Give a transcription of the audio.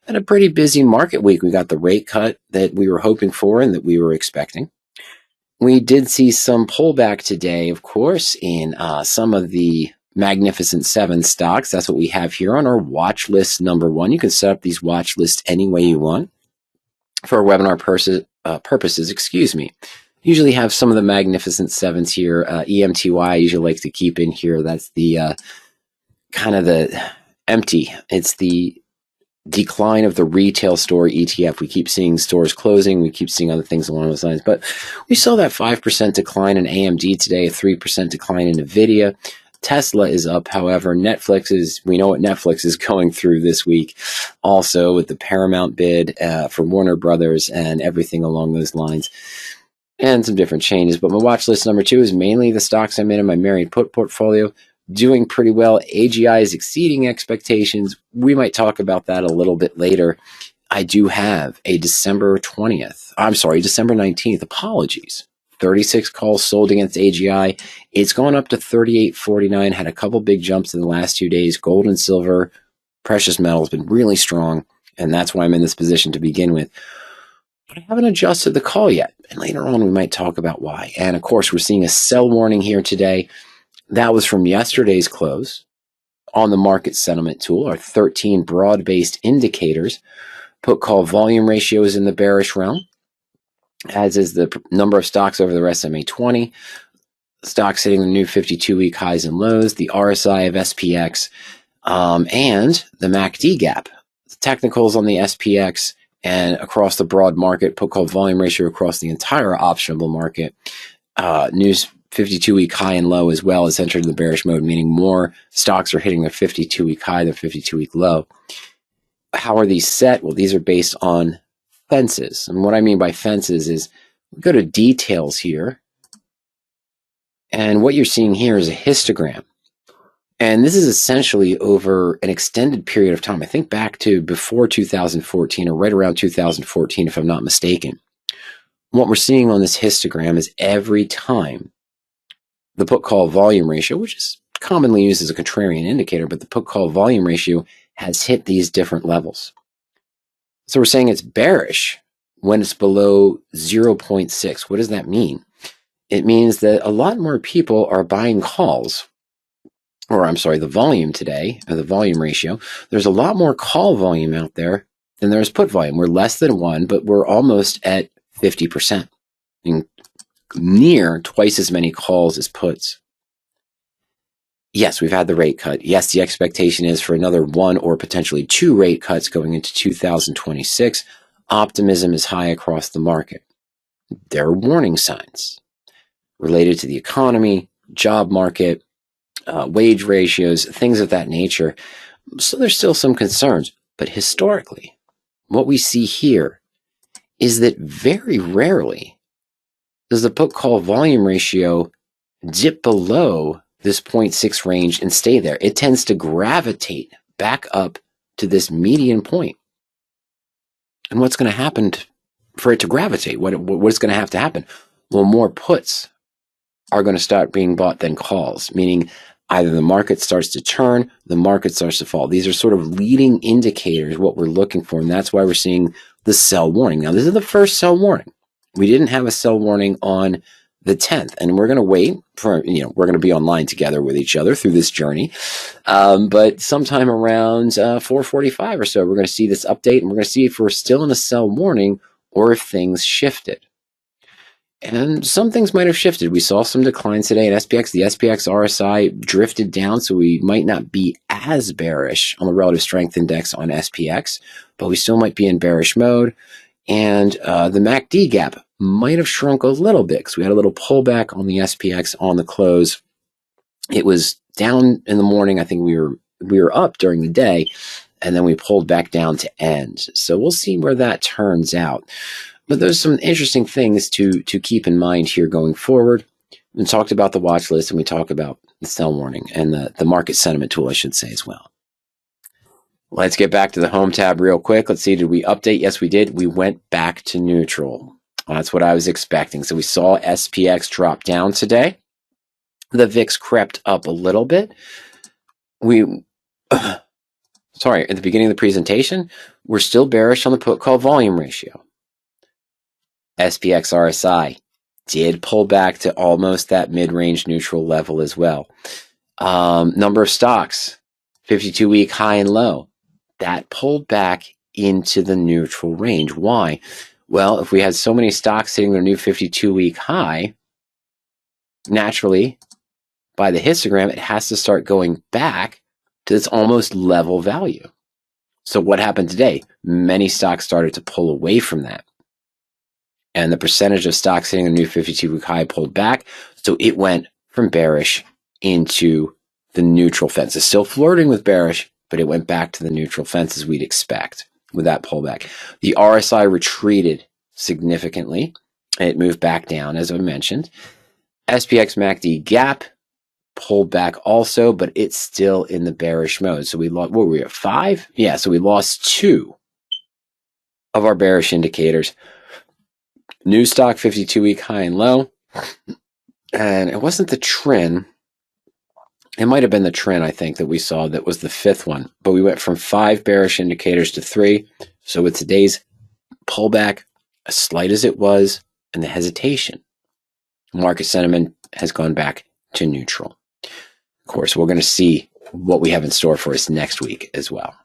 Had a pretty busy market week. We got the rate cut that we were hoping for and that we were expecting. We did see some pullback today, of course, in some of the Magnificent Seven stocks. That's what we have here on our watch list number one. You can set up these watch lists any way you want for our webinar purposes. Excuse me. Usually have some of the Magnificent Sevens here. EMTY I usually like to keep in here. That's the kind of the empty. It's the decline of the retail store ETF. We keep seeing stores closing. We keep seeing other things along those lines. But we saw that 5% decline in AMD today, a 3% decline in NVIDIA. Tesla is up. However, we know what Netflix is going through this week also with the Paramount bid for Warner Brothers and everything along those lines and some different changes. But my watch list number two is mainly the stocks I'm in my married put portfolio. Doing pretty well. AGI is exceeding expectations. We might talk about that a little bit later. I do have a December 19th, apologies. 36 calls sold against AGI. It's gone up to 38.49, had a couple big jumps in the last 2 days. Gold and silver, precious metals been really strong, and that's why I'm in this position to begin with. But I haven't adjusted the call yet, and later on we might talk about why. And of course, we're seeing a sell warning here today. That was from yesterday's close on the market sentiment tool, our 13 broad-based indicators. Put call volume ratio is in the bearish realm, as is the number of stocks over the SMA 20. Stocks hitting the new 52-week highs and lows, the RSI of SPX, and the MACD gap. The technicals on the SPX and across the broad market, put call volume ratio across the entire optionable market. News 52-week high and low as well as entered the bearish mode, meaning more stocks are hitting their 52-week high, their 52-week low. How are these set? Well, these are based on fences. And what I mean by fences is we go to details here. And what you're seeing here is a histogram. And this is essentially over an extended period of time. I think back to before 2014 or right around 2014, if I'm not mistaken. What we're seeing on this histogram is every time the put-call volume ratio, which is commonly used as a contrarian indicator, but the put-call volume ratio has hit these different levels. So we're saying it's bearish when it's below 0.6. What does that mean? It means that a lot more people are buying calls, the volume today, or the volume ratio. There's a lot more call volume out there than there's put volume. We're less than 1, but we're almost at 50%. Near twice as many calls as puts. Yes, we've had the rate cut. Yes, the expectation is for another 1 or potentially 2 rate cuts going into 2026. Optimism is high across the market. There are warning signs related to the economy, job market, wage ratios, things of that nature. So there's still some concerns. But historically, what we see here is that very rarely does the put-call volume ratio dip below this 0.6 range and stay there. It tends to gravitate back up to this median point. And what's going to happen for it to gravitate? What's going to have to happen? Well, more puts are going to start being bought than calls, meaning either the market starts to turn, the market starts to fall. These are sort of leading indicators, what we're looking for, and that's why we're seeing the sell warning. Now, this is the first sell warning. We didn't have a sell warning on the 10th, and we're going to wait for, we're going to be online together with each other through this journey. But sometime around 4:45 or so, we're going to see this update, and we're going to see if we're still in a sell warning or if things shifted. And some things might have shifted. We saw some declines today in SPX. The SPX RSI drifted down, so we might not be as bearish on the relative strength index on SPX, but we still might be in bearish mode. And the MACD gap might have shrunk a little bit because we had a little pullback on the SPX on the close. It was down in the morning. I think we were up during the day, and then we pulled back down to end. So we'll see where that turns out. But there's some interesting things to keep in mind here going forward. We talked about the watch list, and we talked about the sell warning and the market sentiment tool, I should say, as well. Let's get back to the home tab real quick. Let's see, did we update? Yes, we did. We went back to neutral. That's what I was expecting. So we saw SPX drop down today. The VIX crept up a little bit. Sorry, at the beginning of the presentation, we're still bearish on the put call volume ratio. SPX RSI did pull back to almost that mid-range neutral level as well. Number of stocks, 52-week high and low, that pulled back into the neutral range. Why? Well, if we had so many stocks hitting their new 52-week high, naturally, by the histogram, it has to start going back to this almost level value. So what happened today? Many stocks started to pull away from that. And the percentage of stocks hitting a new 52-week high pulled back. So it went from bearish into the neutral fence. It's still flirting with bearish, but it went back to the neutral fence as we'd expect with that pullback. The RSI retreated significantly. It moved back down, as I mentioned. SPX MACD gap pulled back also, but it's still in the bearish mode. So we lost, what were we at, 5? Yeah, so we lost 2 of our bearish indicators. New stock 52-week high and low. And it wasn't the trend. It might have been the trend, I think, that we saw that was the 5th one. But we went from 5 bearish indicators to 3. So with today's pullback, as slight as it was, and the hesitation, market sentiment has gone back to neutral. Of course, we're going to see what we have in store for us next week as well.